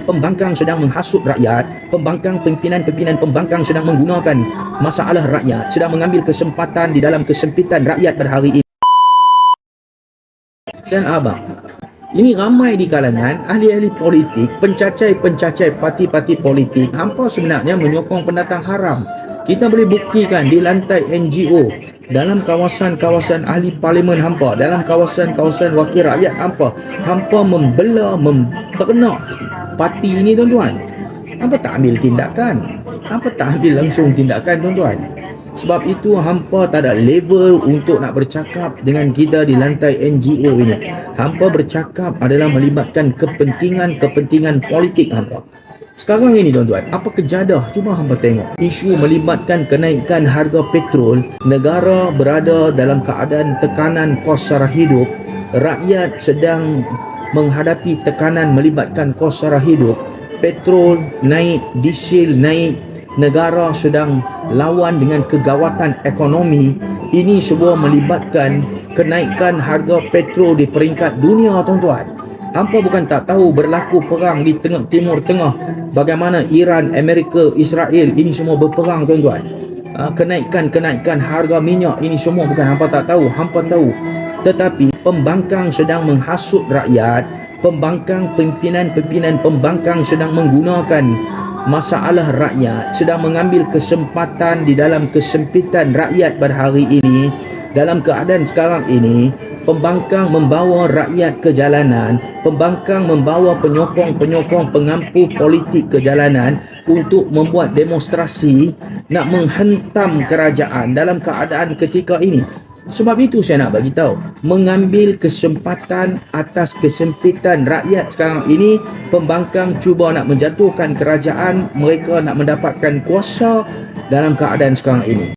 pembangkang sedang menghasut rakyat, pembangkang pimpinan-pimpinan pembangkang sedang menggunakan masalah rakyat, sedang mengambil kesempatan di dalam kesempitan rakyat pada hari ini. Dan abang, ini ramai di kalangan ahli-ahli politik, pencacai-pencacai parti-parti politik, hampa sebenarnya menyokong pendatang haram. Kita boleh buktikan di lantai NGO, dalam kawasan-kawasan ahli parlimen hampa, dalam kawasan-kawasan wakil rakyat hampa, hampa membela, mempernak parti ini tuan-tuan. Hampa tak ambil tindakan, hampa tak ambil langsung tindakan tuan-tuan. Sebab itu hampa tak ada level untuk nak bercakap dengan kita di lantai NGO ini. Hampa bercakap adalah melibatkan kepentingan politik hampa. Sekarang ini tuan-tuan, apa kejadah? Cuba hampa tengok. Isu melibatkan kenaikan harga petrol, negara berada dalam keadaan tekanan kos sara hidup, rakyat sedang menghadapi tekanan melibatkan kos sara hidup, petrol naik, diesel naik, negara sedang lawan dengan kegawatan ekonomi. Ini semua melibatkan kenaikan harga petrol di peringkat dunia tuan-tuan. Hampa bukan tak tahu berlaku perang di Timur Tengah, bagaimana Iran, Amerika, Israel ini semua berperang tuan-tuan. Kenaikan harga minyak ini semua bukan hampa tak tahu, hampa tahu. Tetapi pembangkang sedang menghasut rakyat, pembangkang pimpinan-pimpinan pembangkang sedang menggunakan masalah rakyat, sedang mengambil kesempatan di dalam kesempitan rakyat pada hari ini. Dalam keadaan sekarang ini, pembangkang membawa rakyat ke jalanan, pembangkang membawa penyokong-penyokong pengampu politik ke jalanan untuk membuat demonstrasi nak menghentam kerajaan dalam keadaan ketika ini. Sebab itu saya nak bagi tahu, mengambil kesempatan atas kesempitan rakyat sekarang ini, pembangkang cuba nak menjatuhkan kerajaan, mereka nak mendapatkan kuasa dalam keadaan sekarang ini.